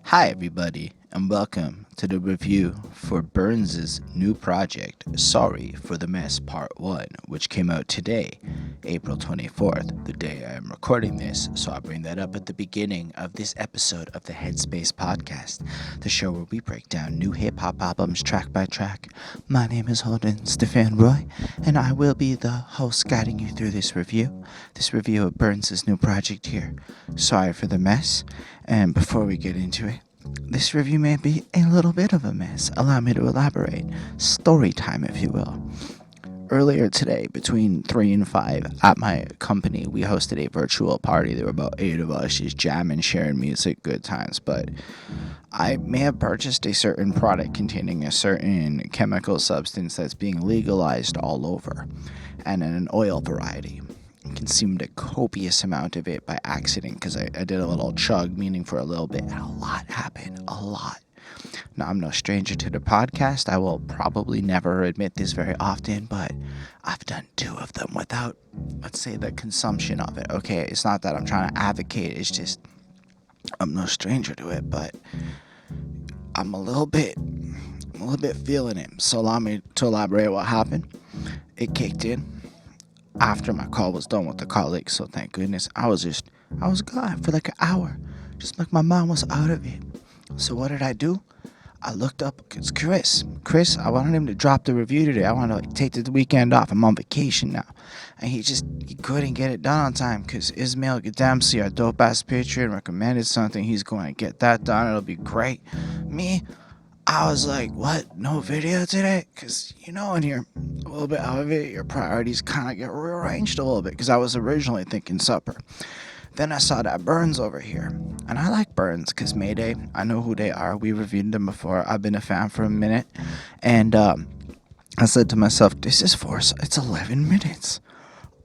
Hi, everybody, and welcome to the review for Bernz's new project, Sorry for the Mess Part 1, which came out today, April 24th, the day I am recording this, so I'll bring that up at the beginning of this episode of the Headspace Podcast, the show where we break down new hip-hop albums track by track. My name is Holden Stephan Roy, and I will be the host guiding you through this review of Bernz's new project here, Sorry for the Mess. And before we get into it, this review may be a little bit of a mess. Allow me to elaborate. Story time, if you will. Earlier today, between 3 and 5, at my company, we hosted a virtual party. There were about 8 of us just jamming, sharing music, good times. But I may have purchased a certain product containing a certain chemical substance that's being legalized all over, and in an oil variety. Consumed a copious amount of it by accident because I did a little chug, meaning for a little bit, and a lot happened. A lot. Now, I'm no stranger to the podcast. I will probably never admit this very often, but I've done 2 of them without, let's say, the consumption of it. Okay, it's not that I'm trying to advocate, it's just I'm no stranger to it, but I'm a little bit feeling it. So allow me to elaborate what happened. It kicked in after my call was done with the colleagues, so thank goodness. I was gone for like an hour, just like my mind was out of it. So what did I do? I looked up, it's Chris, I wanted him to drop the review today. I want to take the weekend off. I'm on vacation now. And he couldn't get it done on time because Ismail Gadamsi, our dope-ass patron, recommended something. He's going to get that done. It'll be great. Me, I was like, what? No video today? Because, when you're a little bit out of it, your priorities kind of get rearranged a little bit. Because I was originally thinking supper. Then I saw that Bernz over here. And I like Bernz because Mayday, I know who they are. We reviewed them before. I've been a fan for a minute. And I said to myself, it's 11 minutes.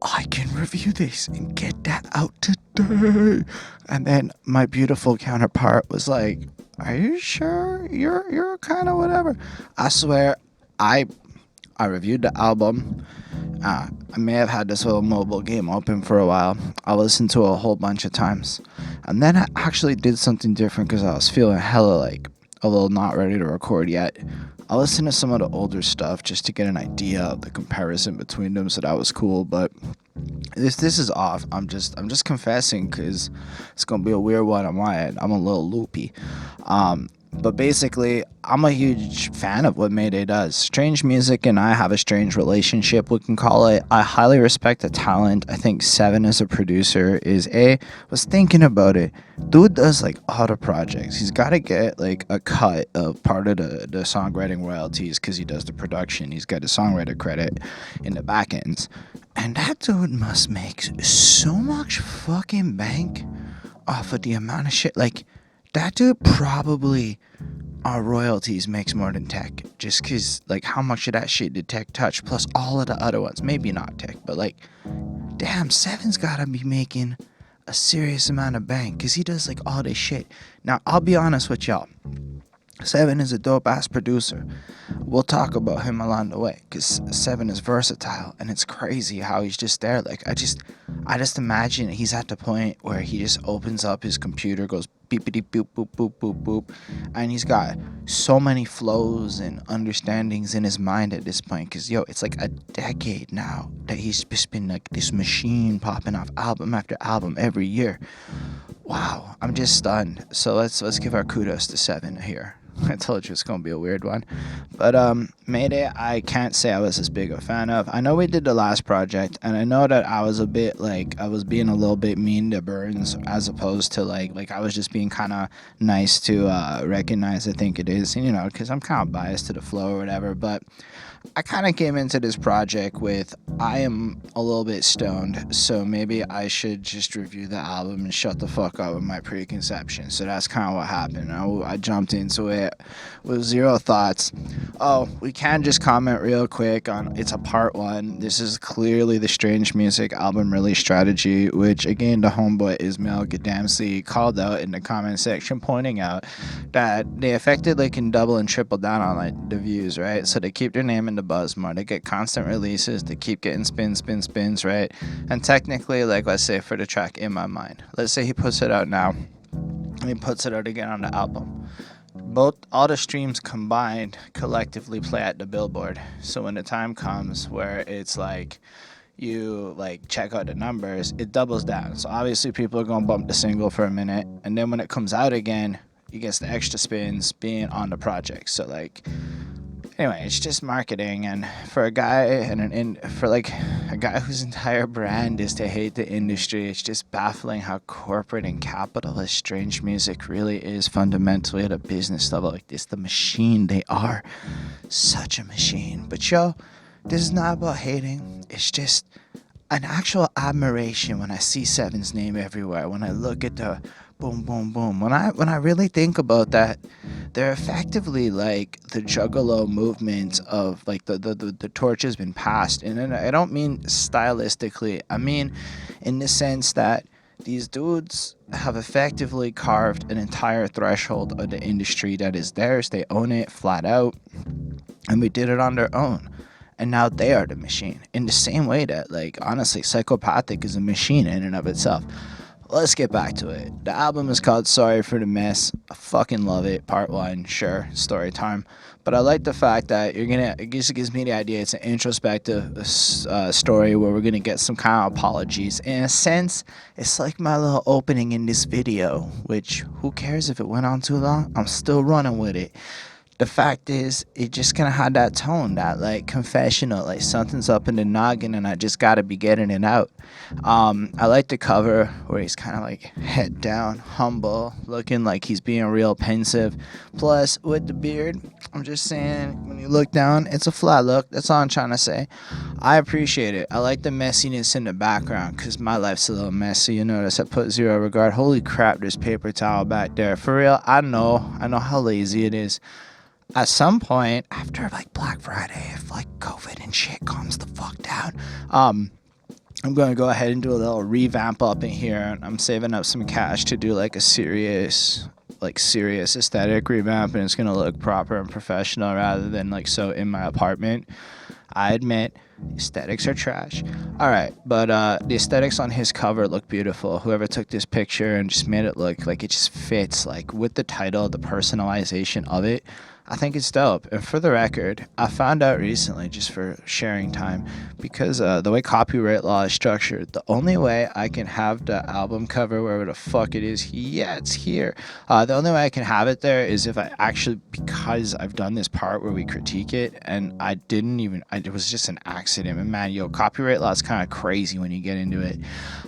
I can review this and get that out today. And then my beautiful counterpart was like, are you sure? You're kind of whatever. I swear, I reviewed the album. I may have had this little mobile game open for a while. I listened to it a whole bunch of times. And then I actually did something different because I was feeling hella like a little not ready to record yet. I listened to some of the older stuff just to get an idea of the comparison between them, so that was cool. But this is off. I'm just confessing because it's gonna be a weird one on my end. I'm a little loopy. But basically, I'm a huge fan of what Mayday does. Strange music and I have a strange relationship, we can call it. I highly respect the talent. I think Seven as a producer was thinking about it. Dude does like all the projects. He's got to get like a cut of part of the songwriting royalties because he does the production. He's got a songwriter credit in the back ends. And that dude must make so much fucking bank off of the amount of shit. Like, that dude probably our royalties makes more than Tech, just because like how much of that shit did Tech touch, plus all of the other ones. Maybe not Tech, but like, damn, Seven's gotta be making a serious amount of bank because he does like all this shit. Now, I'll be honest with y'all. Seven is a dope ass producer. We'll talk about him along the way because Seven is versatile, and it's crazy how he's just there. Like, I just imagine he's at the point where he just opens up his computer, goes beepity boop boop boop boop boop, and he's got so many flows and understandings in his mind at this point. Because it's like a decade now that he's just been like this machine popping off album after album every year. Wow, I'm just stunned. So let's give our kudos to Seven here. I told you it's gonna be a weird one. But Mayday, I can't say I was as big a fan of. I know we did the last project, and I know that I was a bit like, I was being a little bit mean to Bernz, as opposed to like I was just being kind of nice to recognize I think it is, because I'm kind of biased to the flow or whatever. But I kind of came into this project with, I am a little bit stoned, so maybe I should just review the album and shut the fuck up with my preconception. So that's kind of what happened. I jumped into it with 0 thoughts. Oh, we can just comment real quick on, it's a part 1. This is clearly the Strange Music album release strategy, which again, the homeboy Ismail Gadamsi called out in the comment section, pointing out that they effectively can double and triple down on like the views, right? So they keep their name in the buzz more. They get constant releases. They keep getting spins, right? And technically, like, let's say for the track In My Mind, let's say he puts it out now. and he puts it out again on the album. Both all the streams combined collectively play at the Billboard. So when the time comes where it's like you like check out the numbers, it doubles down. So obviously people are gonna bump the single for a minute, and then when it comes out again, you get the extra spins being on the project. So like anyway, it's just marketing, and for a guy for like a guy whose entire brand is to hate the industry, it's just baffling how corporate and capitalist strange music really is fundamentally at a business level. Like this, the machine they are, such a machine. But yo, this is not about hating. It's just an actual admiration when I see Seven's name everywhere. When I look at the boom, boom, boom. When I really think about that, they're effectively like the Juggalo movement of like the torch has been passed. And I don't mean stylistically. I mean in the sense that these dudes have effectively carved an entire threshold of the industry that is theirs. They own it flat out. And we did it on their own. And now they are the machine. In the same way that, like, honestly, Psychopathic is a machine in and of itself. Let's get back to it. The album is called Sorry for the Mess. I fucking love it. Part 1, sure, story time. But I like the fact that it gives me the idea it's an introspective story where we're gonna get some kind of apologies. In a sense, it's like my little opening in this video, which, who cares if it went on too long? I'm still running with it. The fact is, it just kind of had that tone, that like confessional, like something's up in the noggin and I just gotta be getting it out. I like the cover where he's kind of like head down, humble, looking like he's being real pensive. Plus, with the beard, I'm just saying, when you look down, it's a flat look. That's all I'm trying to say. I appreciate it. I like the messiness in the background because my life's a little messy. You notice I put zero regard. Holy crap, there's paper towel back there. For real, I know how lazy it is. At some point after like Black Friday, if like COVID and shit calms the fuck down, I'm gonna go ahead and do a little revamp up in here. I'm saving up some cash to do like a serious aesthetic revamp, and it's gonna look proper and professional rather than like so in my apartment. I admit the aesthetics are trash. Alright, but the aesthetics on his cover look beautiful. Whoever took this picture and just made it look like it just fits, like with the title, the personalization of it, I think it's dope. And for the record, I found out recently, just for sharing time, because the way copyright law is structured, the only way I can have the album cover wherever the fuck it is, yeah, it's here. The only way I can have it there is if I actually, because I've done this part where we critique it, and it was just an accident. And man, copyright law is kind of crazy when you get into it.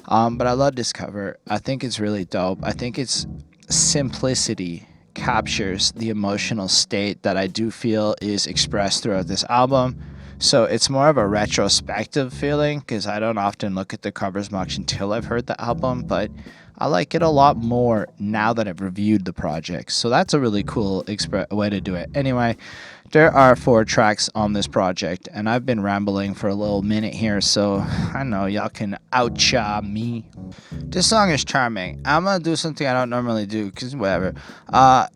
But I love this cover. I think it's really dope. I think its simplicity captures the emotional state that I do feel is expressed throughout this album. So it's more of a retrospective feeling because I don't often look at the covers much until I've heard the album, but I like it a lot more now that I've reviewed the project. So that's a really cool way to do it. Anyway, there are 4 tracks on this project, and I've been rambling for a little minute here, so I know y'all can Outchea me. This song is charming. I'm gonna do something I don't normally do, because whatever.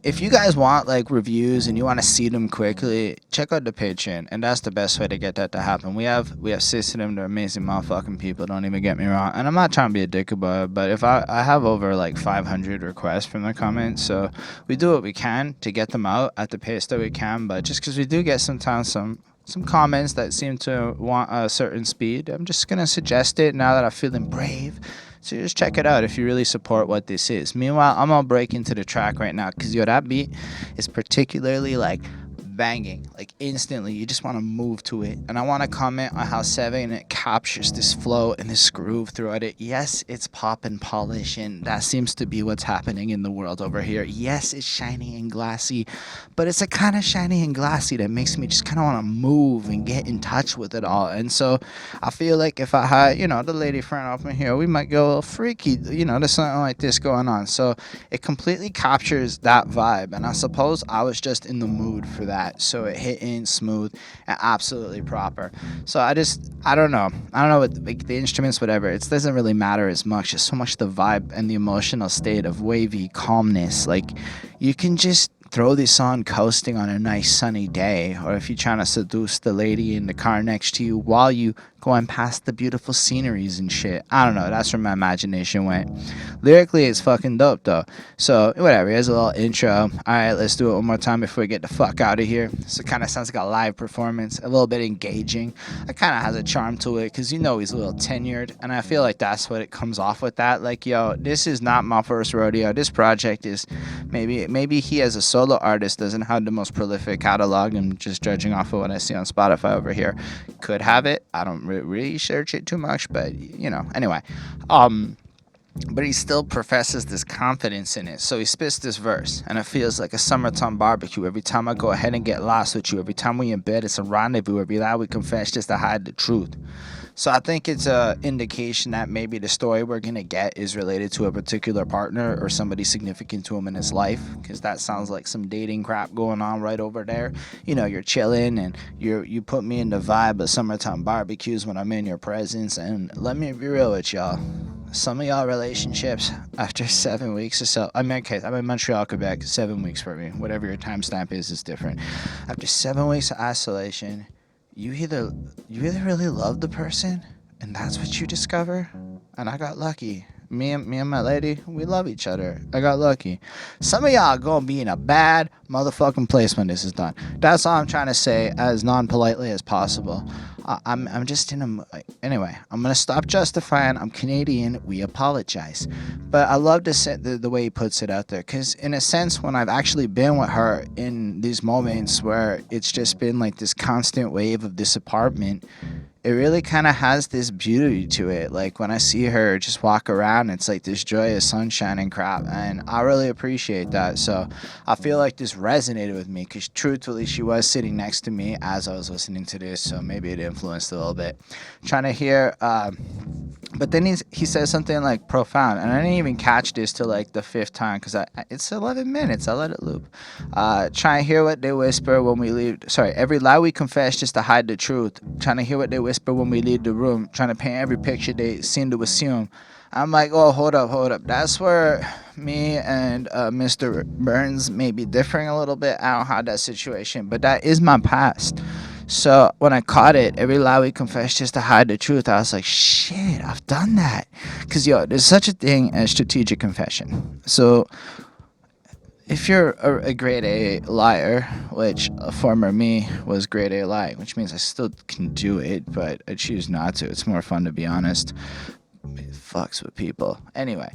If you guys want like reviews and you want to see them quickly, check out the Patreon, and that's the best way to get that to happen. We have System, they're amazing motherfucking people, don't even get me wrong, and I'm not trying to be a dick about it, but if I have over like 500 requests from the comments, so we do what we can to get them out at the pace that we can, but just because we do get sometimes some comments that seem to want a certain speed, I'm just gonna suggest it now that I'm feeling brave. So just check it out if you really support what this is. Meanwhile, I'm gonna break into the track right now because that beat is particularly like banging, like instantly you just want to move to it. And I want to comment on how Seven it captures this flow and this groove throughout it. Yes, it's pop and polish, and that seems to be what's happening in the world over here. Yes, it's shiny and glassy, but it's a kind of shiny and glassy that makes me just kind of want to move and get in touch with it all. And so I feel like if I had, the lady friend up in here, we might go a little freaky, there's something like this going on. So it completely captures that vibe, and I suppose I was just in the mood for that. So it hit in smooth and absolutely proper. So I don't know what, like, the instruments, whatever, it doesn't really matter as much. It's so much the vibe and the emotional state of wavy calmness. Like, you can just throw this on coasting on a nice sunny day, or if you're trying to seduce the lady in the car next to you while you going past the beautiful sceneries and shit. I don't know. That's where my imagination went. Lyrically, it's fucking dope though. So whatever. Here's a little intro. All right, let's do it one more time before we get the fuck out of here. So it kind of sounds like a live performance, a little bit engaging. It kind of has a charm to it because you know he's a little tenured, and I feel like that's what it comes off with. That like, yo, this is not my first rodeo. This project is maybe he as a solo artist doesn't have the most prolific catalog, and just judging off of what I see on Spotify over here, could have it. I don't really search it too much, but you know. Anyway, but he still professes this confidence in it. So he spits this verse, and it feels like a summertime barbecue. Every time I go ahead and get lost with you, every time we in bed, it's a rendezvous. Every lie we confess just to hide the truth. So I think it's a indication that maybe the story we're gonna get is related to a particular partner or somebody significant to him in his life, because that sounds like some dating crap going on right over there. You know, you're chilling and you put me in the vibe of summertime barbecues when I'm in your presence. And let me be real with y'all. Some of y'all relationships after 7 weeks or so. I'm in Montreal, Quebec. 7 weeks for me. Whatever your timestamp is different. After 7 weeks of isolation, you either really love the person, and that's what you discover. And I got lucky. Me and my lady, we love each other. I got lucky. Some of y'all gonna be in a bad motherfucking place when this is done. That's all I'm trying to say, as non-politely as possible. I'm just in a... Anyway, I'm gonna stop justifying. I'm Canadian. We apologize. But I love the way he puts it out there, because in a sense, when I've actually been with her in these moments where it's just been like this constant wave of disappointment, it really kind of has this beauty to it. Like when I see her just walk around, it's like this joyous sunshine and crap, and I really appreciate that. So I feel like this resonated with me, because truthfully she was sitting next to me as I was listening to this, so maybe it influenced a little bit. Trying to hear but then he says something like profound, and I didn't even catch this till like the fifth time, because it's 11 minutes. I let it loop. Trying to hear what they whisper when we leave. Sorry, every lie we confess just to hide the truth. Trying to hear what they whisper when we leave the room. Trying to paint every picture they seem to assume. I'm like, oh, hold up. That's where me and Mr. Bernz may be differing a little bit. I don't have that situation, but that is my past. So when I caught it, every lie we confess just to hide the truth, I was like, shit, I've done that. Because, there's such a thing as strategic confession. So if you're a grade A liar, which a former me was grade A lying, which means I still can do it, but I choose not to. It's more fun to be honest. It fucks with people. Anyway,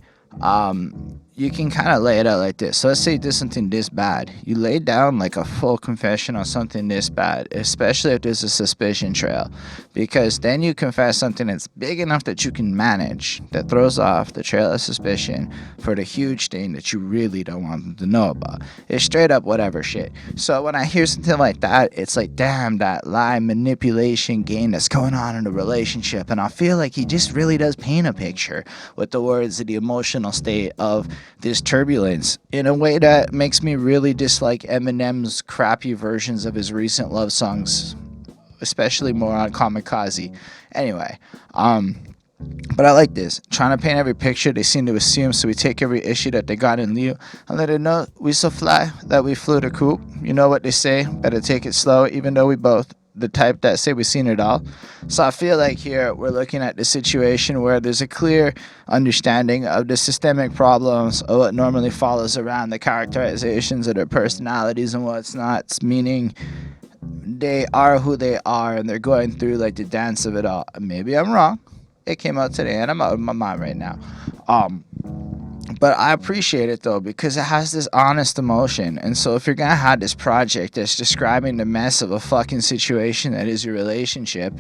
you can kind of lay it out like this. So let's say you did something this bad. You lay down like a full confession on something this bad, especially if there's a suspicion trail, because then you confess something that's big enough that you can manage, that throws off the trail of suspicion for the huge thing that you really don't want them to know about. It's straight up whatever shit. So when I hear something like that, it's like, damn, that lie manipulation game that's going on in a relationship. And I feel like he just really does paint a picture with the words of the emotional state of this turbulence in a way that makes me really dislike Eminem's crappy versions of his recent love songs, especially more on Kamikaze. Anyway, but I like this. Trying to paint every picture they seem to assume, so we take every issue that they got in lieu and let it know we so fly that we flew the coop. You know what they say, better take it slow, even though we both the type that say we've seen it all. So I feel like here we're looking at the situation where there's a clear understanding of the systemic problems of what normally follows around the characterizations of their personalities and what's not, meaning they are who they are and they're going through like the dance of it all. Maybe I'm wrong. It came out today and I'm out of my mind right now. But I appreciate it though, because it has this honest emotion. And so if you're gonna have this project that's describing the mess of a fucking situation that is your relationship,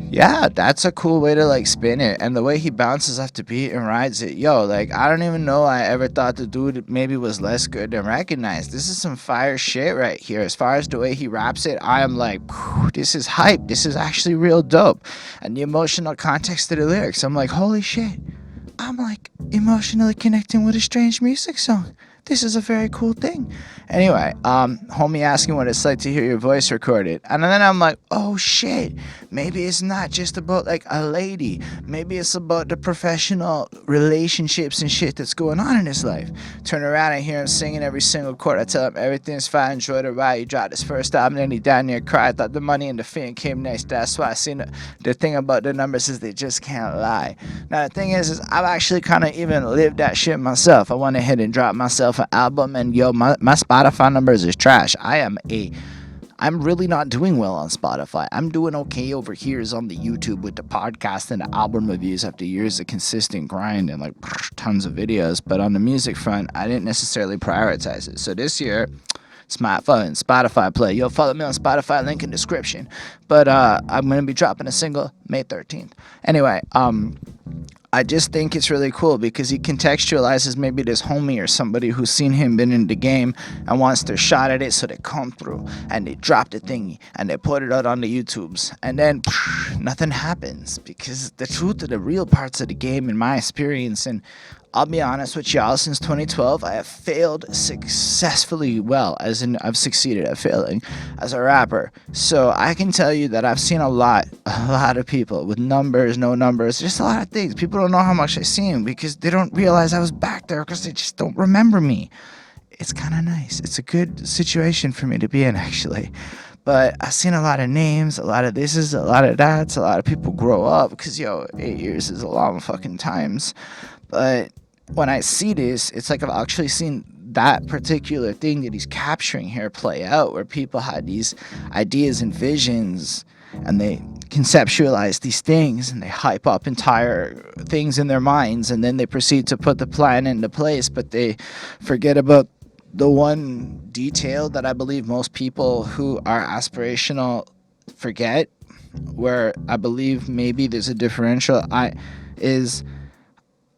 yeah, that's a cool way to like spin it. And the way he bounces off the beat and rides it, like I don't even know I ever thought the dude maybe was less good than recognized. This is some fire shit right here. As far as the way he raps it, I am like, this is hype. This is actually real dope. And the emotional context of the lyrics, I'm like, holy shit. I'm like emotionally connecting with a strange music song. this is a very cool thing. Anyway, homie asking what it's like to hear your voice recorded. And then I'm like, oh shit, maybe it's not just about like a lady. Maybe it's about the professional relationships and shit that's going on in his life. Turn around and hear him singing every single chord. I tell him everything's fine, enjoy the ride. He dropped his first album and he down near cried. Thought the money and the fame came next. That's why I seen the thing about the numbers is they just can't lie. Now the thing is I've actually kind of even lived that shit myself. I went ahead and dropped myself an album, and yo, my Spotify numbers is trash. I'm really not doing well on Spotify. I'm doing okay over here is on the YouTube with the podcast and the album reviews after years of consistent grind and like tons of videos. But on the music front, I didn't necessarily prioritize it. So this year, smartphone, Spotify play. Yo, follow me on Spotify, link in description. But I'm going to be dropping a single May 13th. Anyway, I just think it's really cool because he contextualizes maybe this homie or somebody who's seen him been in the game and wants their shot at it, so they come through and they drop the thingy and they put it out on the YouTubes, and then nothing happens because the truth of the real parts of the game, in my experience, and I'll be honest with y'all, since 2012, I have failed successfully well, as in I've succeeded at failing as a rapper. So I can tell you that I've seen a lot of people with numbers, no numbers, just a lot of things. People don't know how much I see them because they don't realize I was back there because they just don't remember me. It's kind of nice. It's a good situation for me to be in, actually. But I've seen a lot of names, a lot of thises, a lot of that's, a lot of people grow up because, 8 years is a long fucking times. But when I see this, it's like I've actually seen that particular thing that he's capturing here play out, where people had these ideas and visions and they conceptualize these things and they hype up entire things in their minds, and then they proceed to put the plan into place, but they forget about the one detail that I believe most people who are aspirational forget, where I believe maybe there's a differential, is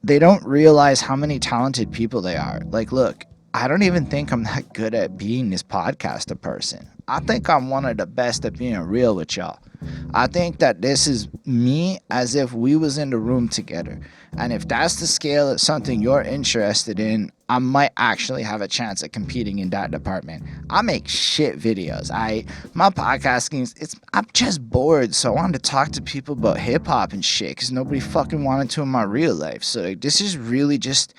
they don't realize how many talented people they are. Like, look, I don't even think I'm that good at being this podcaster person. I think I'm one of the best at being real with y'all. I think that this is me as if we was in the room together. And if that's the scale of something you're interested in, I might actually have a chance at competing in that department. I make shit videos. My podcasting, I'm just bored, so I wanted to talk to people about hip-hop and shit, because nobody fucking wanted to in my real life. So like, this is really just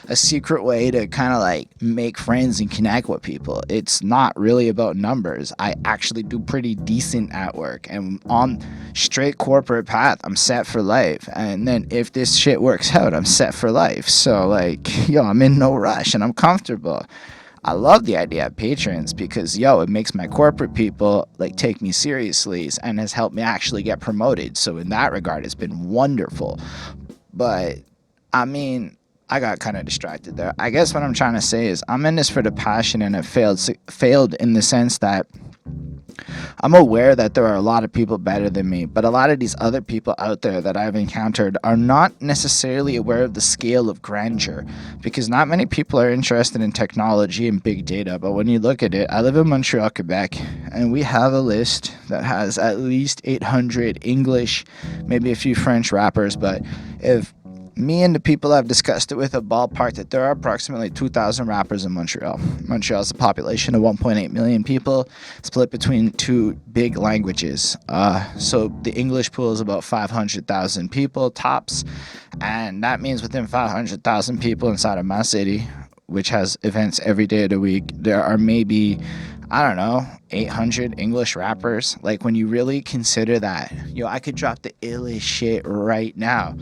a secret way to kind of like make friends and connect with people. It's not really about numbers. I actually do pretty decent at work, and on straight corporate path, I'm set for life. And then if this shit works out, I'm set for life. So like, I'm in no rush and I'm comfortable. I love the idea of patrons because it makes my corporate people like take me seriously and has helped me actually get promoted. So in that regard, it's been wonderful. But I mean, I got kind of distracted there. I guess what I'm trying to say is I'm in this for the passion, and it failed in the sense that I'm aware that there are a lot of people better than me, but a lot of these other people out there that I've encountered are not necessarily aware of the scale of grandeur, because not many people are interested in technology and big data. But when you look at it, I live in Montreal, Quebec, and we have a list that has at least 800 English, maybe a few French rappers. But if me and the people I've discussed it with have ballparked that there are approximately 2,000 rappers in Montreal. Montreal has a population of 1.8 million people, split between two big languages. So the English pool is about 500,000 people, tops. And that means within 500,000 people inside of my city, which has events every day of the week, there are maybe, 800 English rappers. Like, when you really consider that, I could drop the illest shit right now.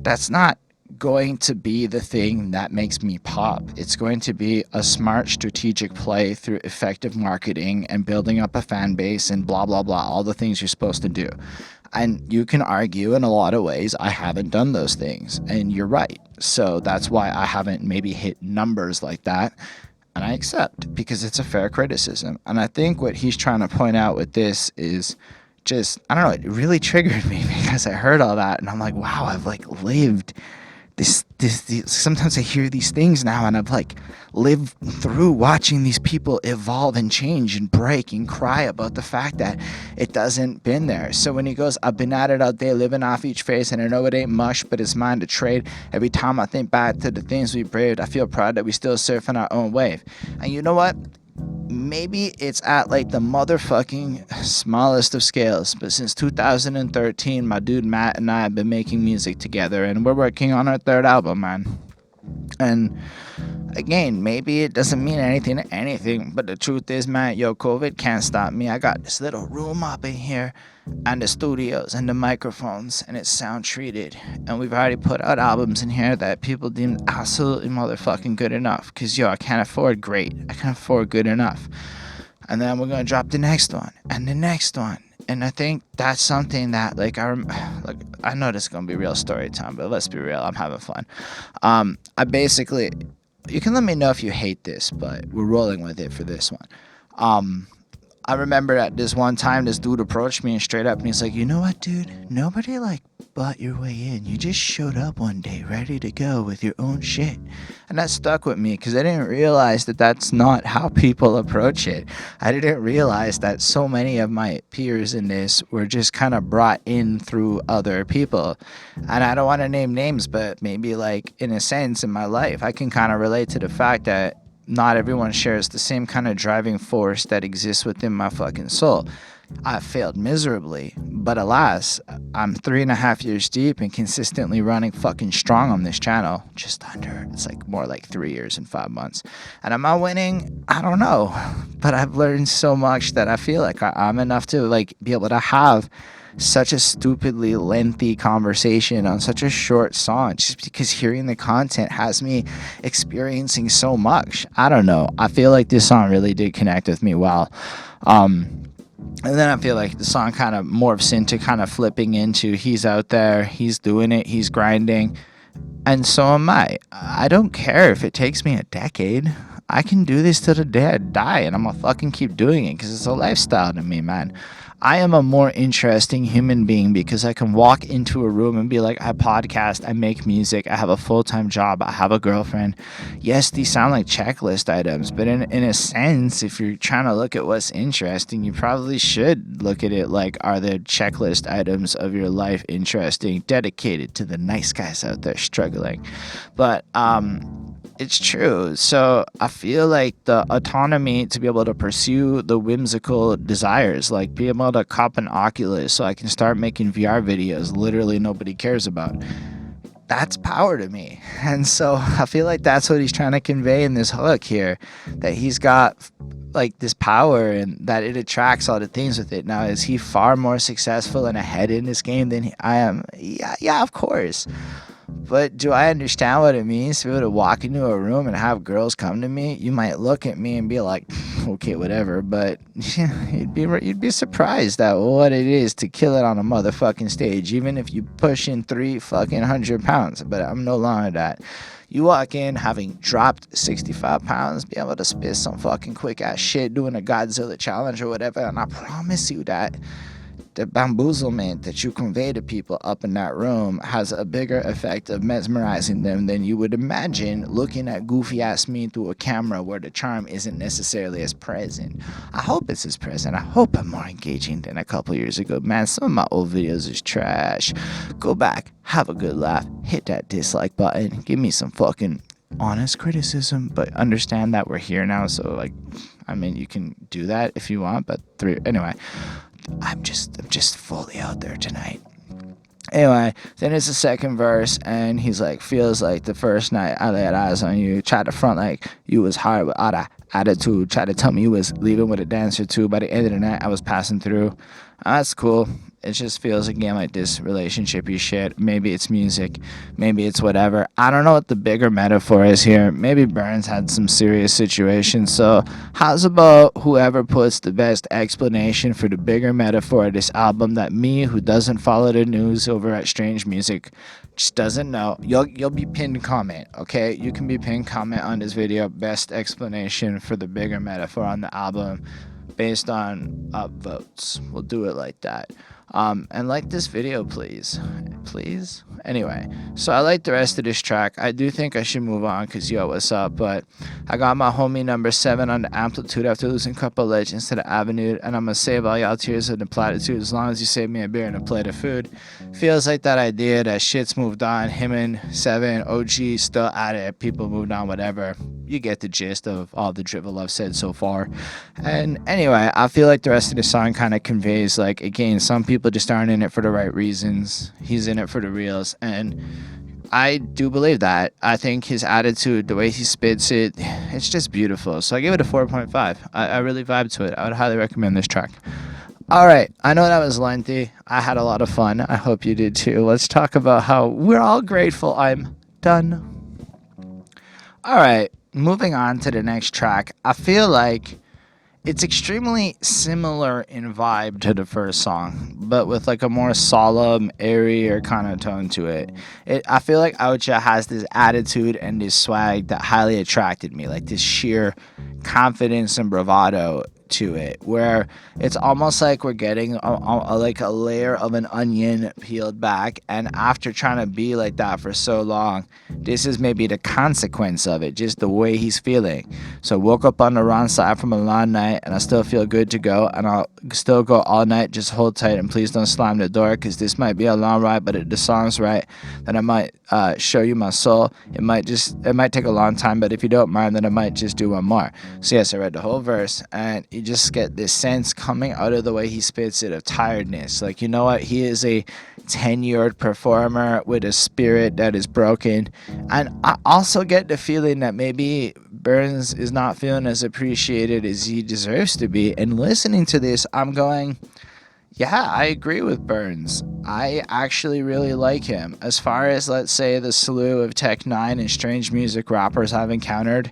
That's not going to be the thing that makes me pop. It's going to be a smart strategic play through effective marketing and building up a fan base and blah, blah, blah, all the things you're supposed to do. And you can argue in a lot of ways I haven't done those things, and you're right. So that's why I haven't maybe hit numbers like that, and I accept, because it's a fair criticism. And I think what he's trying to point out with this is just, it really triggered me because I heard all that and I'm like, wow, I've like lived sometimes I hear these things now, and I've like lived through watching these people evolve and change and break and cry about the fact that it doesn't been there. So when he goes, I've been at it all day, living off each phase, and I know it ain't much, but it's mine to trade. Every time I think back to the things we braved, I feel proud that we still surfing our own wave. And you know what? Maybe it's at like the motherfucking smallest of scales, but since 2013, my dude Matt and I have been making music together, and we're working on our third album, man. And again, maybe it doesn't mean anything to anything, but the truth is, man, yo, COVID can't stop me. I got this little room up in here, and the studios and the microphones, and it's sound treated, and we've already put out albums in here that people deem absolutely motherfucking good enough, because yo, I can't afford great, I can't afford good enough. And then we're gonna drop the next one and the next one, and I think that's something that like I know this is gonna be real story time, but let's be real, I'm having fun. I basically, you can let me know if you hate this, but we're rolling with it for this one. I remember at this one time, this dude approached me and straight up, and he's like, you know what, dude? Nobody like bought your way in. You just showed up one day ready to go with your own shit. And that stuck with me because I didn't realize that that's not how people approach it. I didn't realize that so many of my peers in this were just kind of brought in through other people. And I don't want to name names, but maybe like in a sense in my life, I can kind of relate to the fact that not everyone shares the same kind of driving force that exists within my fucking soul. I failed miserably, but alas, I'm 3.5 years deep and consistently running fucking strong on this channel. Just under, it's like more like 3 years and 5 months. And am I winning? I don't know, but I've learned so much that I feel like I'm enough to like be able to have such a stupidly lengthy conversation on such a short song, just because hearing the content has me experiencing so much. I don't know. I feel like this song really did connect with me well. And then I feel like the song kind of morphs into kind of flipping into he's out there, he's doing it, he's grinding, and so am I. I don't care if it takes me a decade. I can do this till the day I die, and I'm gonna fucking keep doing it because it's a lifestyle to me, man. I am a more interesting human being because I can walk into a room and be like, I podcast, I make music, I have a full-time job, I have a girlfriend. Yes, these sound like checklist items, but in a sense, if you're trying to look at what's interesting, you probably should look at it like, are the checklist items of your life interesting, dedicated to the nice guys out there struggling? But, it's true. So I feel like the autonomy to be able to pursue the whimsical desires, like be able to cop an Oculus so I can start making VR videos literally nobody cares about. That's power to me. And so I feel like that's what he's trying to convey in this hook here, that he's got like this power and that it attracts all the things with it. Now, is he far more successful and ahead in this game than I am? Yeah, of course. But do I understand what it means to be able to walk into a room and have girls come to me? You might look at me and be like, okay, whatever. But you'd be surprised at what it is to kill it on a motherfucking stage, even if you push in 300 pounds. But I'm no longer that. You walk in having dropped 65 pounds, be able to spit some fucking quick ass shit doing a Godzilla challenge or whatever. And I promise you that the bamboozlement that you convey to people up in that room has a bigger effect of mesmerizing them than you would imagine looking at goofy ass me through a camera where the charm isn't necessarily as present. I hope it's as present. I hope I'm more engaging than a couple years ago. Man, some of my old videos is trash. Go back, have a good laugh, hit that dislike button, give me some fucking honest criticism, but understand that we're here now, so like, I mean, you can do that if you want, but anyway, I'm just fully out there tonight. Anyway, then it's the second verse, and he's like, feels like the first night I laid eyes on you, tried to front like you was hard with all that attitude, tried to tell me you was leaving with a dancer too. By the end of the night, I was passing through. That's cool. It just feels again like this relationshipy shit. Maybe it's music, maybe it's whatever. I don't know what the bigger metaphor is here. Maybe Bernz had some serious situations. So how's about whoever puts the best explanation for the bigger metaphor of this album that me, who doesn't follow the news over at Strange Music, just doesn't know. You'll be pinned comment, okay? You can be pinned comment on this video. Best explanation for the bigger metaphor on the album based on upvotes. We'll do it like that. And like this video, please. Anyway, so I like the rest of this track. I do think I should move on because yo, what's up? But I got my homie number 7 on the amplitude after losing a couple legends to the avenue, and I'm gonna save all y'all tears of the platitude as long as you save me a beer and a plate of food. Feels like that idea that shit's moved on. Him and 7 OG still at it. People moved on, whatever. You get the gist of all the drivel I've said so far. And anyway, I feel like the rest of the song kind of conveys, like, again, some people just aren't in it for the right reasons. He's in it for the reals. And I do believe that. I think his attitude, the way he spits it, it's just beautiful. So I give it a 4.5. I really vibe to it. I would highly recommend this track. All right, I know that was lengthy. I had a lot of fun. I hope you did too. Let's talk about how we're all grateful I'm done. All right, moving on to the next track. I feel like it's extremely similar in vibe to the first song, but with like a more solemn, airier kind of tone to it. I feel like Outchea has this attitude and this swag that highly attracted me, like this sheer confidence and bravado to it, where it's almost like we're getting like a layer of an onion peeled back, and after trying to be like that for so long, this is maybe the consequence of it, just the way he's feeling. So woke up on the wrong side from a long night, and I still feel good to go, and I'll still go all night. Just hold tight and please don't slam the door, because this might be a long ride, but if the song's right, then I might show you my soul. It might take a long time, but if you don't mind, then I might just do one more. So yes, I read the whole verse, and you just get this sense coming out of the way he spits it of tiredness. Like, you know what? He is a tenured performer with a spirit that is broken. And I also get the feeling that maybe Bernz is not feeling as appreciated as he deserves to be. And listening to this, I'm going, yeah, I agree with Bernz. I actually really like him. As far as, let's say, the slew of Tech 9 and strange music rappers I've encountered,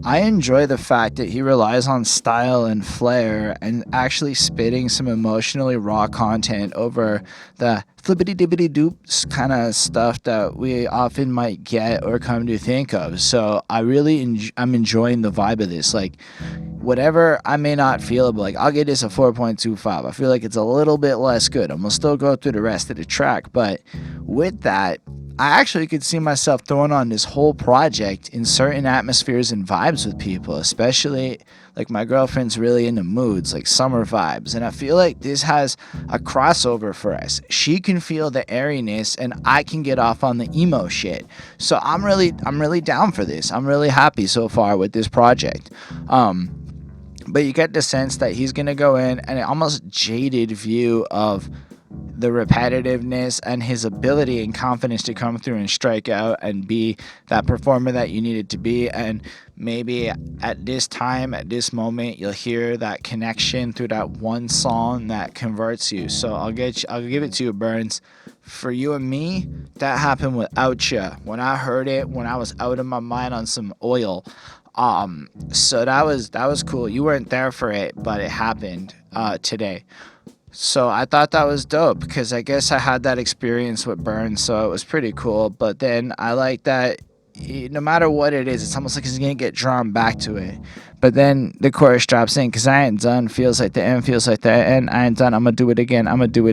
I enjoy the fact that he relies on style and flair and actually spitting some emotionally raw content over the flippity-dippity-doops kind of stuff that we often might get or come to think of. So I really I'm enjoying the vibe of this. Like, whatever I may not feel, but like, I'll get this a 4.25. I feel like it's a little bit less good. I'm gonna still go through the rest of the track, but with that, I actually could see myself throwing on this whole project in certain atmospheres and vibes with people, especially like my girlfriend's really into moods, like summer vibes. And I feel like this has a crossover for us. She can feel the airiness and I can get off on the emo shit. So I'm really down for this. I'm really happy so far with this project. But you get the sense that he's going to go in and an almost jaded view of the repetitiveness and his ability and confidence to come through and strike out and be that performer that you needed to be. And maybe at this time, at this moment, you'll hear that connection through that one song that converts you. So I'll give it to you, Bernz. For you and me, that happened with Outchea. When I heard it, when I was out of my mind on some oil. So that was cool. You weren't there for it, but it happened today. So I thought that was dope because I guess I had that experience with Bernz, so it was pretty cool. But then I like that no matter what it is, it's almost like he's going to get drawn back to it. But then the chorus drops in, because I ain't done, feels like the end, feels like the end, I ain't done, I'm going to do it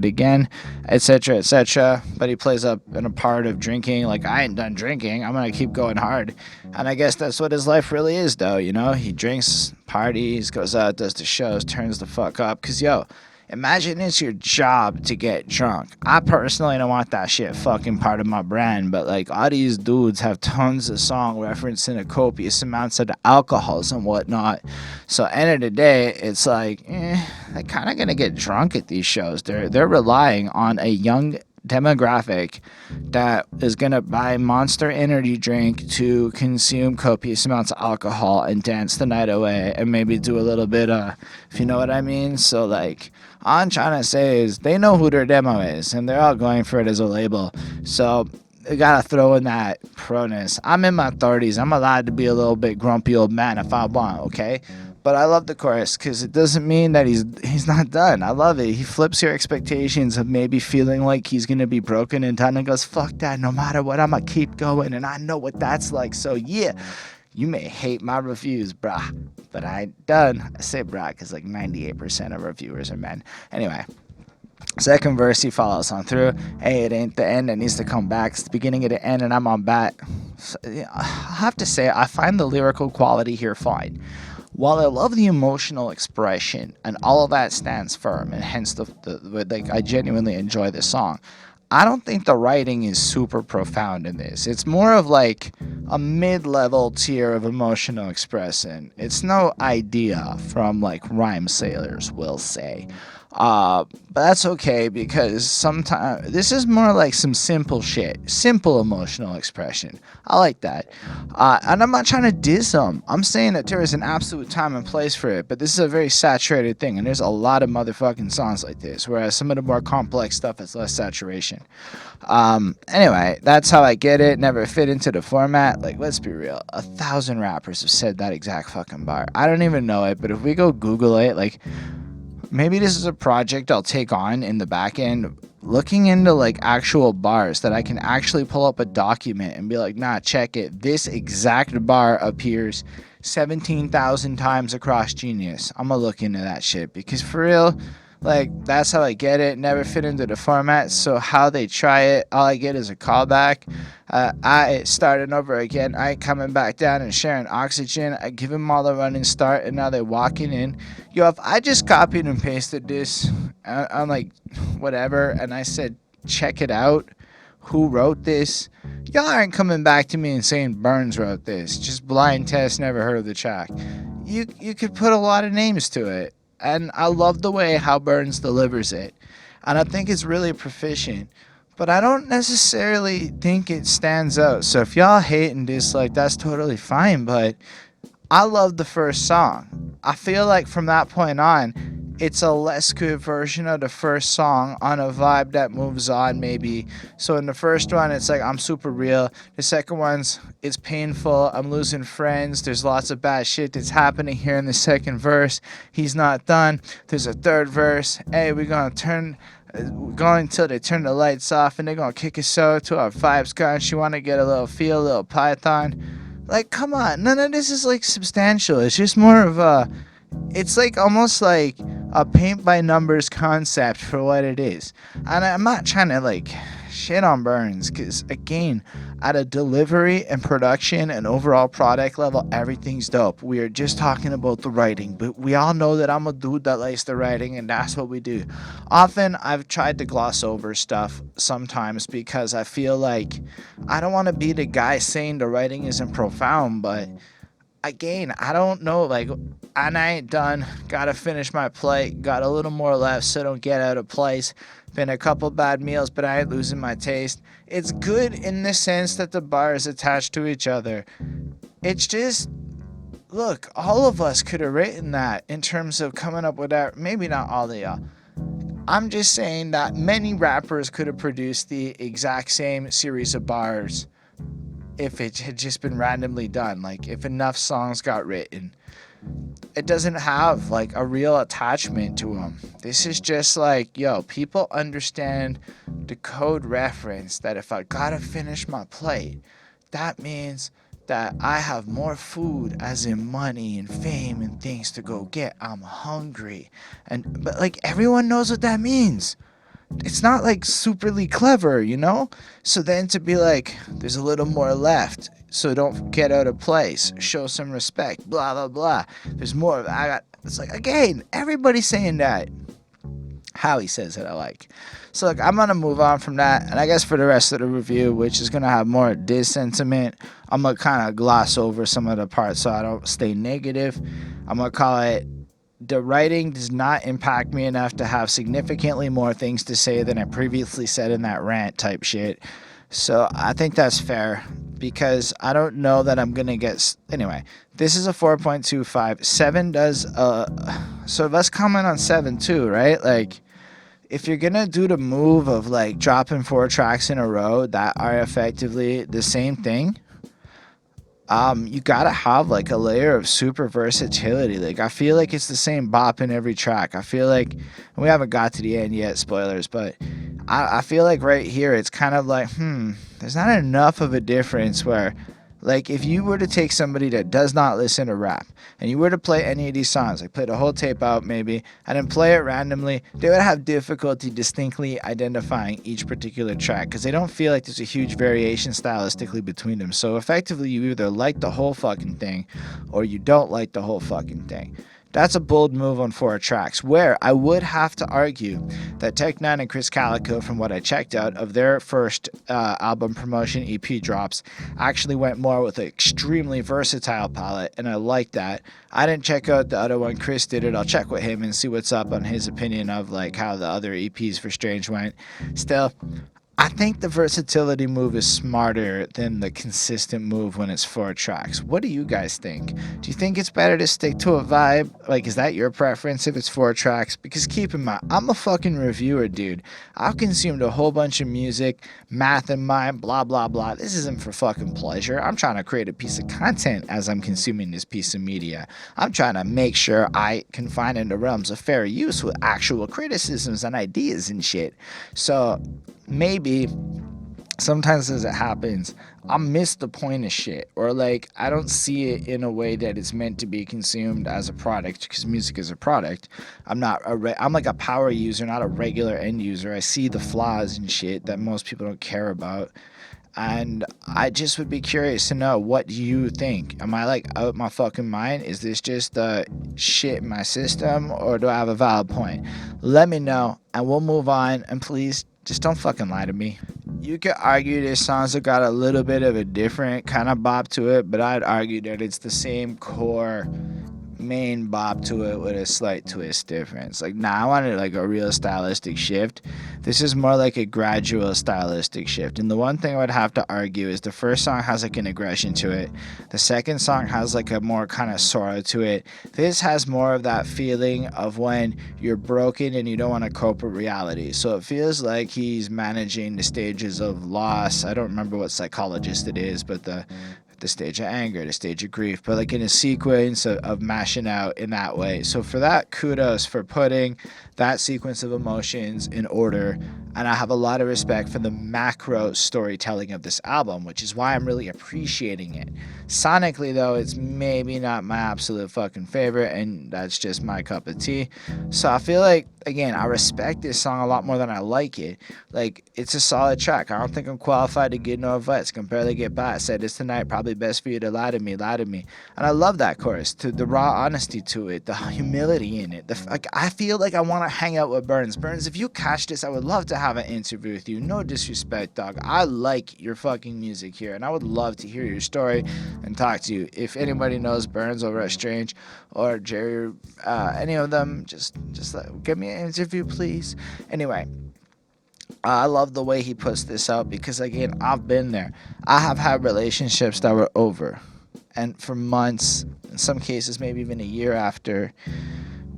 again, etc., etc. But he plays up in a part of drinking, like, I ain't done drinking, I'm going to keep going hard. And I guess that's what his life really is, though, you know? He drinks, parties, goes out, does the shows, turns the fuck up, because, yo, imagine it's your job to get drunk. I personally don't want that shit fucking part of my brand, but like all these dudes have tons of song referencing a copious amounts of the alcohols and whatnot. So end of the day, it's like, they're kind of gonna get drunk at these shows. They're relying on a young demographic that is gonna buy Monster Energy drink to consume copious amounts of alcohol and dance the night away and maybe do a little bit of, if you know what I mean. So like, all I'm trying to say is they know who their demo is and they're all going for it as a label. So you gotta throw in that proness. I'm in my 30s. I'm allowed to be a little bit grumpy old man if I want, okay? But I love the chorus because it doesn't mean that he's not done. I love it. He flips your expectations of maybe feeling like he's going to be broken and done and goes, fuck that, no matter what, I'm going to keep going. And I know what that's like. So yeah, you may hate my reviews, brah, but I ain't done. I say brah because like 98% of reviewers are men. Anyway, Second verse, he follows on through. Hey, it ain't the end, it needs to come back. It's the beginning of the end, and I'm on back. So, yeah, I have to say, I find the lyrical quality here fine. While I love the emotional expression and all of that stands firm, and hence like I genuinely enjoy this song. I don't think the writing is super profound in this. It's more of like a mid-level tier of emotional expression. It's no idea from like rhyme sailors will say. But that's okay because sometimes this is more like some simple shit, simple emotional expression. I like that. And I'm not trying to diss them. I'm saying that there is an absolute time and place for it, but this is a very saturated thing, and there's a lot of motherfucking songs like this, whereas some of the more complex stuff has less saturation. Anyway, that's how I get it. Never fit into the format. Like, let's be real. 1,000 rappers have said that exact fucking bar. I don't even know it, but if we go Google it, like, maybe this is a project I'll take on in the back end, looking into like actual bars that I can actually pull up a document and be like, nah, check it. This exact bar appears 17,000 times across Genius. I'm gonna look into that shit because for real, like, that's how I get it. Never fit into the format. So how they try it, all I get is a callback. I starting over again. I ain't coming back down and sharing oxygen. I give them all the running start, and now they're walking in. Yo, if I just copied and pasted this, I'm like, whatever, and I said, check it out. Who wrote this? Y'all aren't coming back to me and saying Bernz wrote this. Just blind test, never heard of the track. You could put a lot of names to it. And I love the way how Bernz delivers it. And I think it's really proficient. But I don't necessarily think it stands out. So if y'all hate and dislike, that's totally fine. But I love the first song. I feel like from that point on, it's a less good version of the first song on a vibe that moves on, maybe. So in the first one, it's like, I'm super real. The second one's, it's painful. I'm losing friends. There's lots of bad shit that's happening here in the second verse. He's not done. There's a third verse. Hey, we're going until they turn the lights off, and they're going to kick us out to our vibes gone. She want to get a little feel, a little Python. Like, come on. None of this is, like, substantial. It's just more of a... It's like almost like a paint by numbers concept for what it is. And I'm not trying to like shit on Bernz because again, at a delivery and production and overall product level, everything's dope. We are just talking about the writing, but we all know that I'm a dude that likes the writing, and that's what we do. Often I've tried to gloss over stuff sometimes because I feel like I don't want to be the guy saying the writing isn't profound, but again, I don't know, like, and I ain't done, gotta finish my plate, got a little more left so don't get out of place, been a couple bad meals, but I ain't losing my taste. It's good in the sense that the bars attached to each other. It's just, look, all of us could have written that in terms of coming up with that, maybe not all of y'all. I'm just saying that many rappers could have produced the exact same series of bars if it had just been randomly done, like if enough songs got written. It doesn't have like a real attachment to them. This is just like, yo, people understand the code reference that if I gotta finish my plate, that means that I have more food, as in money and fame and things to go get. I'm hungry. But like everyone knows what that means. It's not like superly clever, you know? So then to be like, there's a little more left, so don't get out of place, show some respect, blah, blah, blah. There's more. It's like, again, everybody's saying that. How he says it, I like. So look, I'm going to move on from that. And I guess for the rest of the review, which is going to have more diss sentiment, I'm going to kind of gloss over some of the parts so I don't stay negative. I'm going to call it, the writing does not impact me enough to have significantly more things to say than I previously said in that rant type shit. So I think that's fair because I don't know that I'm going to get... Anyway, this is a 4.25. 7 does... So let's comment on 7 too, right? Like, if you're going to do the move of like dropping 4 tracks in a row that are effectively the same thing, you gotta have like a layer of super versatility. Like, I feel like it's the same bop in every track. I feel like we haven't got to the end yet, spoilers, but I feel like right here it's kind of like, there's not enough of a difference where Like, if you were to take somebody that does not listen to rap and you were to play any of these songs, like play the whole tape out maybe, and then play it randomly, they would have difficulty distinctly identifying each particular track because they don't feel like there's a huge variation stylistically between them. So effectively, you either like the whole fucking thing or you don't like the whole fucking thing. That's a bold move on 4 tracks, where I would have to argue that Tech Nine and Chris Calico, from what I checked out of their first album promotion EP drops, actually went more with an extremely versatile palette, and I like that. I didn't check out the other one. Chris did it. I'll check with him and see what's up on his opinion of like how the other EPs for Strange went. Still, I think the versatility move is smarter than the consistent move when it's 4 tracks. What do you guys think? Do you think it's better to stick to a vibe? Like, is that your preference if it's 4 tracks? Because keep in mind, I'm a fucking reviewer, dude. I've consumed a whole bunch of music, math in mind, blah, blah, blah. This isn't for fucking pleasure. I'm trying to create a piece of content as I'm consuming this piece of media. I'm trying to make sure I can find in the realms of fair use with actual criticisms and ideas and shit. So maybe sometimes as it happens, I miss the point of shit, or like I don't see it in a way that it's meant to be consumed as a product, because music is a product. I'm like a power user, not a regular end user. I see the flaws and shit that most people don't care about. And I just would be curious to know, what do you think? Am I like out my fucking mind? Is this just shit in my system, or do I have a valid point? Let me know and we'll move on, and please just don't fucking lie to me. You could argue this song's got a little bit of a different kind of bop to it, but I'd argue that it's the same core main bop to it with a slight twist difference. Like, I wanted like a real stylistic shift. This is more like a gradual stylistic shift. And the one thing I would have to argue is the first song has like an aggression to it. The second song has like a more kind of sorrow to it. This has more of that feeling of when you're broken and you don't want to cope with reality. So it feels like he's managing the stages of loss. I don't remember what psychologist it is, but the stage of anger, the stage of grief, but like in a sequence of mashing out in that way. So for that, kudos for putting that sequence of emotions in order. And I have a lot of respect for the macro storytelling of this album, which is why I'm really appreciating it. Sonically, though, it's maybe not my absolute fucking favorite, and that's just my cup of tea. So I feel like, again, I respect this song a lot more than I like it. Like, it's a solid track. I don't think I'm qualified to give no advice. Can barely get by. I said this tonight, probably best for you to lie to me, lie to me. And I love that chorus, to the raw honesty to it, the humility in it. Like, I feel like I want to hang out with Bernz. Bernz, if you catch this, I would love to have an interview with you. No disrespect, dog. I like your fucking music here, and I would love to hear your story and talk to you. If anybody knows Bernz over at Strange or Jerry, any of them, just give me an interview, please. Anyway, I love the way he puts this out because, again, I've been there. I have had relationships that were over, and for months, in some cases maybe even a year after,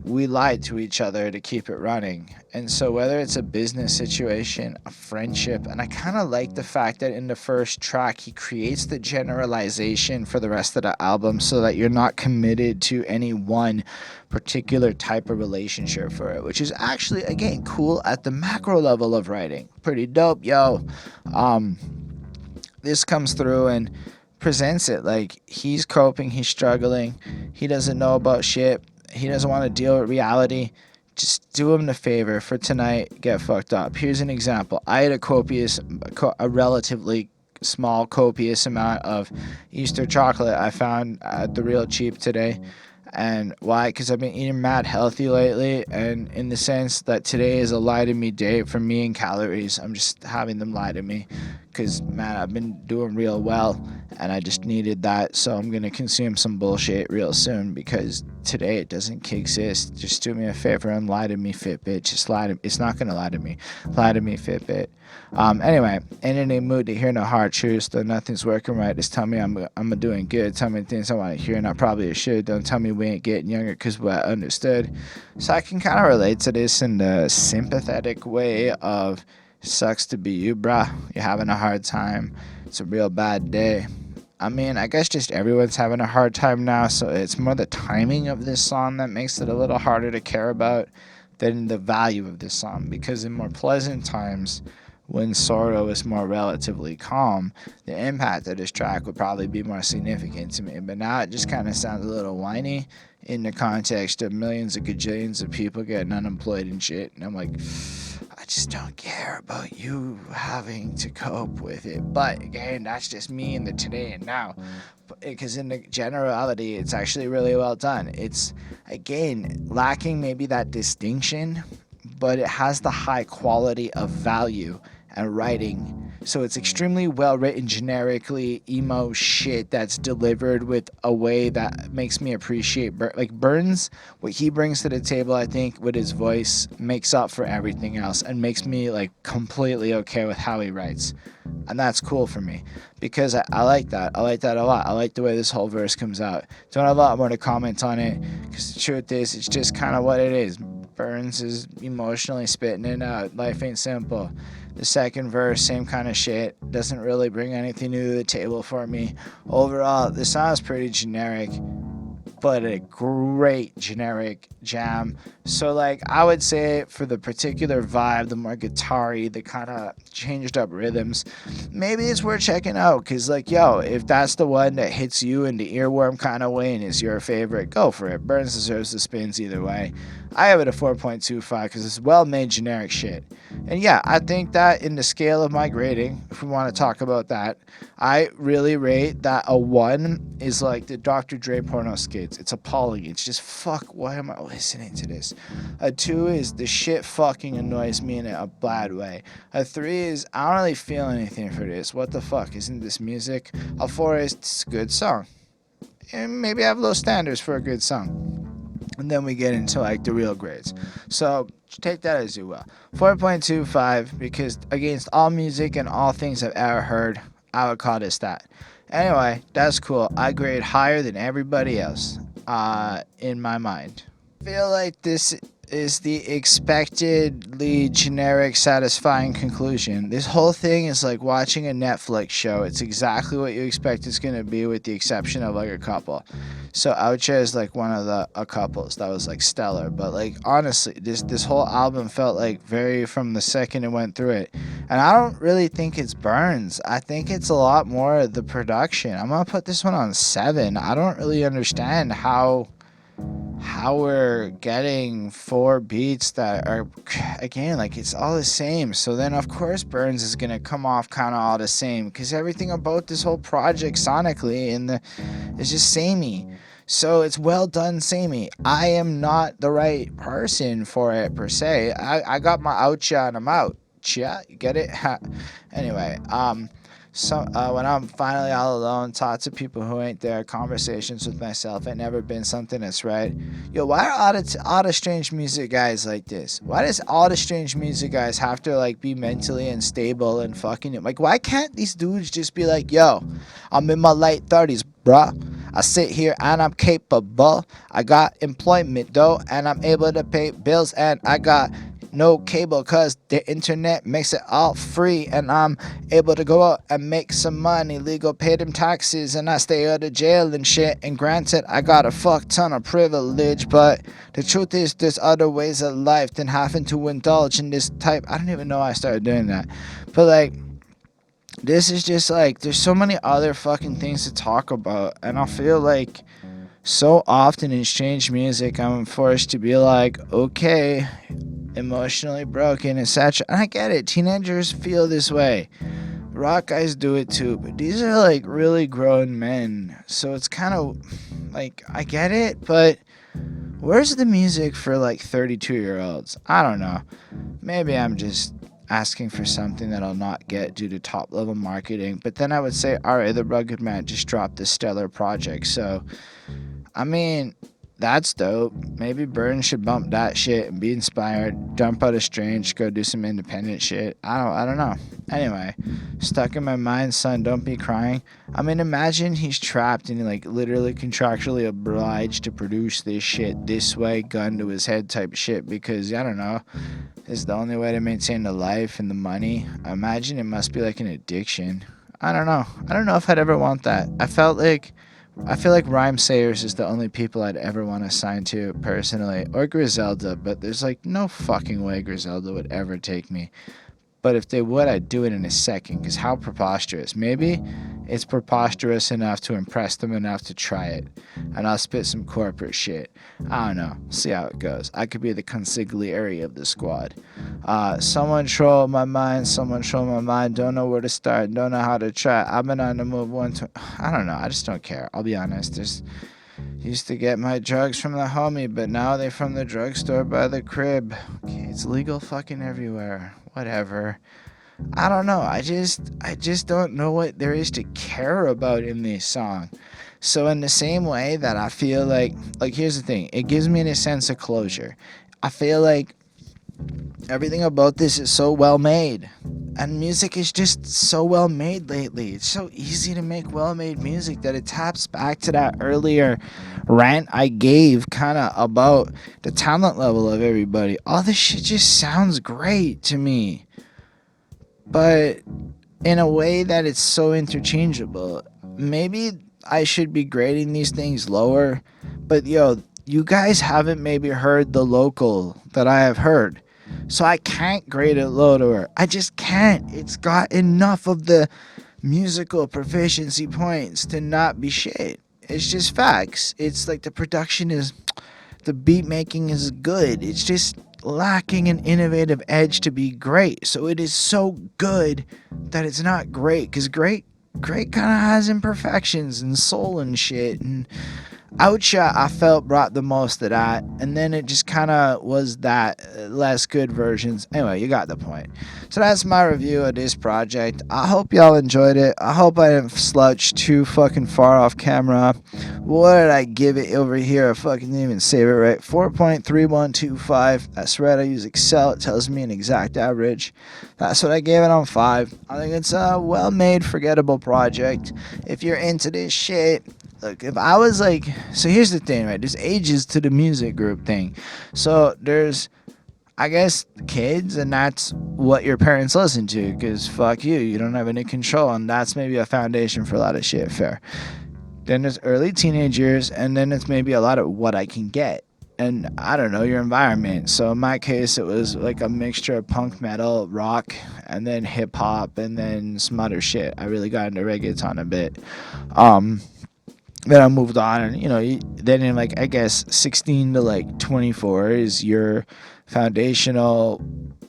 we lied to each other to keep it running. And so whether it's a business situation, a friendship, and I kind of like the fact that in the first track he creates the generalization for the rest of the album so that you're not committed to any one particular type of relationship for it, which is actually, again, cool at the macro level of writing. Pretty dope, yo. This comes through and presents it like he's coping, he's struggling, he doesn't know about shit, he doesn't want to deal with reality. Just do him the favor for tonight, get fucked up. Here's an example. I had a relatively small copious amount of Easter chocolate I found at the Real Cheap today. And why? Because I've been eating mad healthy lately, and in the sense that today is a lie to me day for me and calories. I'm just having them lie to me because, man, I've been doing real well and I just needed that. So I'm going to consume some bullshit real soon because today it doesn't exist. Just do me a favor and lie to me, Fitbit. Just lie to me. It's not going to lie to me. Lie to me, Fitbit. Anyway, ain't in a mood to hear no hard truths, though nothing's working right. Just tell me I'm doing good. Tell me things I want to hear, and I probably should. Don't tell me we ain't getting younger because we're understood. So I can kind of relate to this in the sympathetic way of, sucks to be you, bruh. You're having a hard time. It's a real bad day. I mean, I guess just everyone's having a hard time now, so it's more the timing of this song that makes it a little harder to care about than the value of this song, because in more pleasant times, when sorrow is more relatively calm, the impact of this track would probably be more significant to me. But now it just kind of sounds a little whiny in the context of millions of gajillions of people getting unemployed and shit. And I'm like, I just don't care about you having to cope with it. But again, that's just me in the today and now. Because in the generality, it's actually really well done. It's, again, lacking maybe that distinction, but it has the high quality of value and writing. So it's extremely well written, generically emo shit that's delivered with a way that makes me appreciate like Bernz. What he brings to the table, I think, with his voice makes up for everything else and makes me like completely okay with how he writes. And that's cool for me because I like that. I like that a lot. I like the way this whole verse comes out. Don't have a lot more to comment on it because the truth is, it's just kind of what it is. Bernz is emotionally spitting it out. Life ain't simple. The second verse, same kind of shit. Doesn't really bring anything new to the table for me. Overall, the song's pretty generic, but a great generic jam. So like I would say for the particular vibe, the more guitar-y, the kind of changed up rhythms, maybe it's worth checking out. Cause like, yo, if that's the one that hits you in the earworm kind of way and is your favorite, go for it. Bernz deserves the spins either way. I have it a 4.25 because it's well-made generic shit. And yeah, I think that in the scale of my grading, if we want to talk about that, I really rate that a 1 is like the Dr. Dre porno skits. It's appalling. It's just, fuck, why am I listening to this? A 2 is the shit fucking annoys me in a bad way. A 3 is I don't really feel anything for this. What the fuck? Isn't this music? A 4 is it's a good song. And maybe I have low standards for a good song. And then we get into like the real grades. So take that as you will. 4.25 because against all music and all things I've ever heard, I would call this that. Anyway, that's cool. I grade higher than everybody else in my mind. I feel like this is the expectedly generic, satisfying conclusion. This whole thing is like watching a Netflix show. It's exactly what you expect it's going to be with the exception of like a couple. So Outchea is like one of the couples that was like stellar. But like honestly, this whole album felt like very from the second it went through it. And I don't really think it's Bernz. I think it's a lot more the production. I'm going to put this one on 7. I don't really understand how we're getting 4 beats that are, again, like it's all the same. So then of course Bernz is gonna come off kind of all the same because everything about this whole project sonically is just samey. So it's well done samey. I am not the right person for it per se. I got my Outchea and I'm out. Yeah, you get it? Anyway, so when I'm finally all alone, talk to people who ain't there, conversations with myself ain't never been something that's right. Yo, why are all the strange music guys like this? Why does all the strange music guys have to like be mentally unstable and fucking like? Why can't these dudes just be like, yo, I'm in my late 30s, bruh. I sit here and I'm capable. I got employment though, and I'm able to pay bills, and I got no cable cause the internet makes it all free, and I'm able to go out and make some money, legal, pay them taxes, and I stay out of jail and shit. And granted, I got a fuck ton of privilege, but the truth is there's other ways of life than having to indulge in this type. I don't even know why I started doing that, but like this is just like there's so many other fucking things to talk about, and I feel like so often in strange music I'm forced to be like, okay, emotionally broken, etc. And I get it, teenagers feel this way, rock guys do it too, but these are like really grown men, so it's kind of like I get it, but where's the music for like 32-year-olds? I don't know, maybe I'm just asking for something that I'll not get due to top level marketing. But then I would say, alright, the Rugged Man just dropped this stellar project, so I mean, that's dope. Maybe Bernz should bump that shit and be inspired, dump out of Strange, go do some independent shit. I don't know. Anyway, stuck in my mind, son, don't be crying. I mean, imagine he's trapped and like literally contractually obliged to produce this shit this way, gun to his head type shit, because I don't know, it's the only way to maintain the life and the money. I imagine it must be like an addiction. I don't know. I don't know if I'd ever want that. I feel like Rhyme Sayers is the only people I'd ever want to sign to personally, or Griselda, but there's like no fucking way Griselda would ever take me. But if they would, I'd do it in a second. Because how preposterous. Maybe it's preposterous enough to impress them enough to try it. And I'll spit some corporate shit. I don't know. See how it goes. I could be the consigliere of the squad. Someone troll my mind. Someone troll my mind. Don't know where to start. Don't know how to try. I've been on the move I don't know. I just don't care. I'll be honest. Used to get my drugs from the homie, but now they from the drugstore by the crib. Okay, it's legal fucking everywhere. Whatever. I don't know. I just don't know what there is to care about in this song. So in the same way that I feel like here's the thing. It gives me a sense of closure. I feel like everything about this is so well made. And music is just so well made lately. It's so easy to make well made music that it taps back to that earlier rant I gave kind of about the talent level of everybody. All this shit just sounds great to me. But in a way that it's so interchangeable. Maybe I should be grading these things lower. But yo, you guys haven't maybe heard the local that I have heard. So I can't grade it lower. I just can't. It's got enough of the musical proficiency points to not be shit. It's just facts. It's like the production is, the beat making is good. It's just lacking an innovative edge to be great. So it is so good that it's not great. Because great kind of has imperfections and soul and shit. And Outchea, I felt, brought the most of that, and then it just kind of was that less good versions. Anyway, you got the point. So that's my review of this project. I hope y'all enjoyed it. I hope I didn't slouch too fucking far off camera. What did I give it over here? I fucking didn't even save it right. 4.3125. That's right. I use Excel. It tells me an exact average. That's what I gave it on 5. I think it's a well-made, forgettable project. If you're into this shit, look, if I was like, so here's the thing, right? There's ages to the music group thing. So there's, I guess, kids, and that's what your parents listen to, because fuck you, you don't have any control, and that's maybe a foundation for a lot of shit, fair. Then there's early teenage years, and then it's maybe a lot of what I can get. And I don't know, your environment. So in my case, it was like a mixture of punk, metal, rock, and then hip hop, and then some other shit. I really got into reggaeton a bit. Then I moved on, and then in like I guess 16 to like 24 is your foundational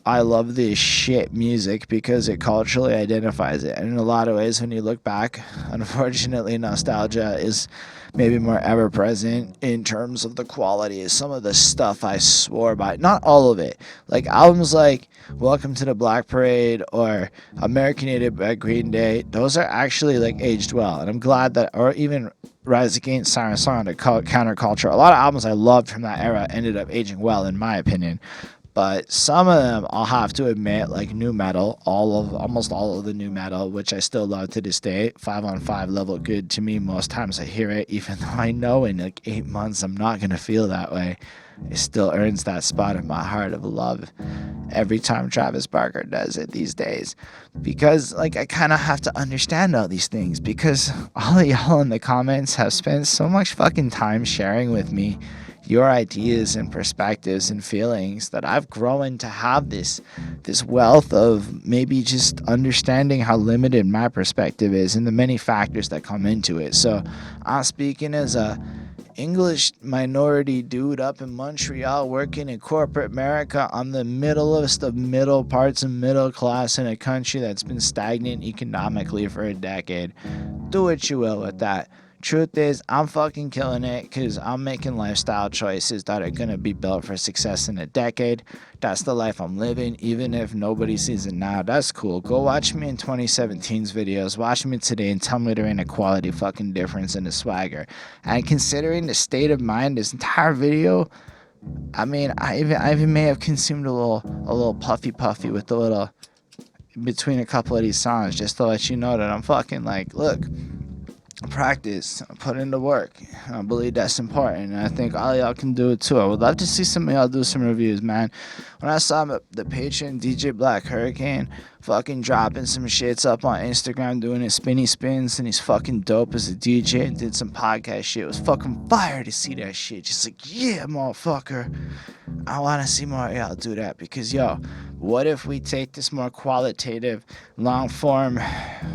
I love this shit music because it culturally identifies it. And in a lot of ways, when you look back, unfortunately, nostalgia is maybe more ever present in terms of the quality of some of the stuff I swore by. Not all of it. Like albums like Welcome to the Black Parade or American Idiot by Green Day, those are actually like aged well. And I'm glad that, or even Rise Against Siren Song, the counterculture, a lot of albums I loved from that era ended up aging well, in my opinion. But some of them, I'll have to admit, like new metal, almost all of the new metal, which I still love to this day, 5 on 5 level good to me most times I hear it, even though I know in like 8 months I'm not going to feel that way. It still earns that spot in my heart of love every time Travis Barker does it these days. Because like I kind of have to understand all these things, because all of y'all in the comments have spent so much fucking time sharing with me your ideas and perspectives and feelings that I've grown to have this wealth of maybe just understanding how limited my perspective is and the many factors that come into it. So I'm speaking as a English minority dude up in Montreal working in corporate America. I'm the middlest of middle parts of middle class in a country that's been stagnant economically for a decade. Do what you will with that. Truth is, I'm fucking killing it because I'm making lifestyle choices that are going to be built for success in a decade. That's the life I'm living, even if nobody sees it now. That's cool. Go watch me in 2017's videos. Watch me today and tell me there ain't a quality fucking difference in the swagger. And considering the state of mind, this entire video, I mean, I even may have consumed a little puffy with the little between a couple of these songs just to let you know that I'm fucking like, look, practice, put in the work. I believe that's important, and I think all y'all can do it too. I would love to see some of y'all do some reviews, man. When I saw the patron DJ Black Hurricane fucking dropping some shits up on Instagram, doing his spinny spins, and he's fucking dope as a DJ and did some podcast shit. It was fucking fire to see that shit. Just like, yeah, motherfucker. I want to see more of y'all do that because, yo, What if we take this more qualitative, long-form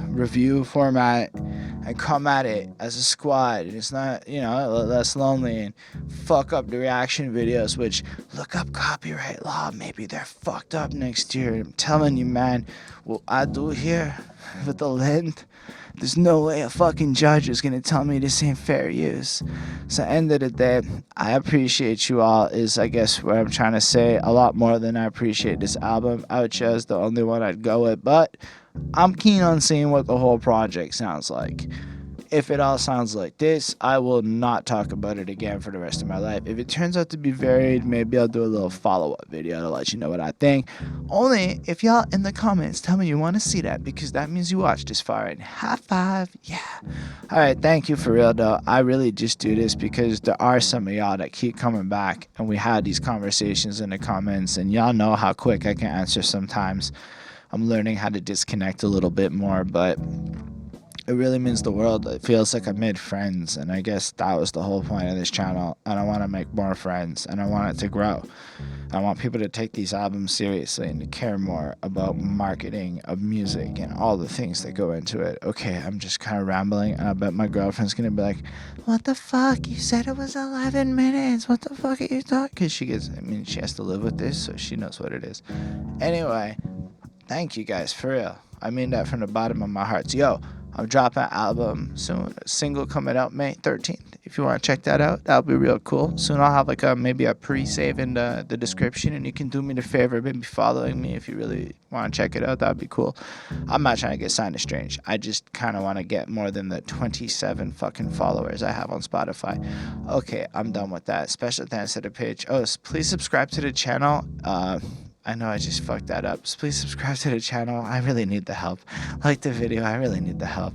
review format and come at it as a squad? And it's not, less lonely, and fuck up the reaction videos, which, look up copyright law. Maybe they're fucked up next year. I'm telling you, man. What I do here with the length, there's no way a fucking judge is gonna tell me this ain't fair use. So end of the day, I appreciate you all is, I guess, what I'm trying to say, a lot more than I appreciate this album. Outchea is the only one I'd go with, but I'm keen on seeing what the whole project sounds like. If it all sounds like this, I will not talk about it again for the rest of my life. If it turns out to be varied, maybe I'll do a little follow-up video to let you know what I think. Only if y'all in the comments tell me you want to see that, because that means you watched this far. And high five, yeah. Alright, thank you for real though. I really just do this because there are some of y'all that keep coming back, and we had these conversations in the comments, and y'all know how quick I can answer sometimes. I'm learning how to disconnect a little bit more, but it really means the world. It feels like I made friends, and I guess that was the whole point of this channel. And I want to make more friends, and I want it to grow. I want people to take these albums seriously and to care more about marketing of music and all the things that go into it. Okay, I'm just kind of rambling, and I bet my girlfriend's gonna be like, what the fuck? You said it was 11 minutes. What the fuck are you talking? Because she has to live with this, so she knows what it is. Anyway, thank you guys, for real. I mean that from the bottom of my heart. So, yo, I'm dropping an album soon, a single coming out May 13th. If you want to check that out, that'll be real cool. Soon I'll have maybe a pre-save in the description, and you can do me the favor, maybe following me if you really want to check it out. That'd be cool. I'm not trying to get signed to Strange. I just kind of want to get more than the 27 fucking followers I have on Spotify. Okay, I'm done with that. Special thanks to the page. Oh, please subscribe to the channel. I know I just fucked that up. So please subscribe to the channel. I really need the help. Like the video. I really need the help.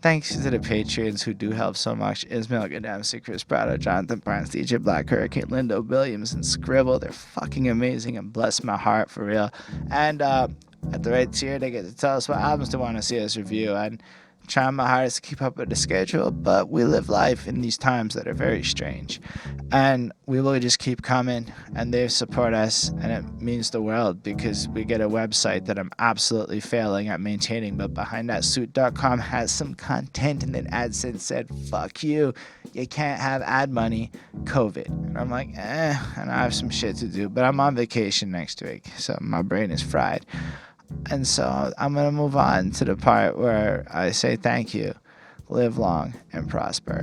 Thanks to the Patreons who do help so much. Ismail Gadamsi, Chris Prado, Jonathan Bernz, DJ Black Hurricane, Lindo Williams, and Scribble. They're fucking amazing and bless my heart for real. And at the right tier, they get to tell us what albums they want to see us review. And trying my hardest to keep up with the schedule, but we live life in these times that are very strange, and we will just keep coming, and they support us, and it means the world, because we get a website that I'm absolutely failing at maintaining, but BehindThatSuit.com has some content, and then AdSense said, fuck you can't have ad money, COVID. And I'm like, and I have some shit to do, but I'm on vacation next week, so my brain is fried. And so I'm going to move on to the part where I say thank you, live long, and prosper.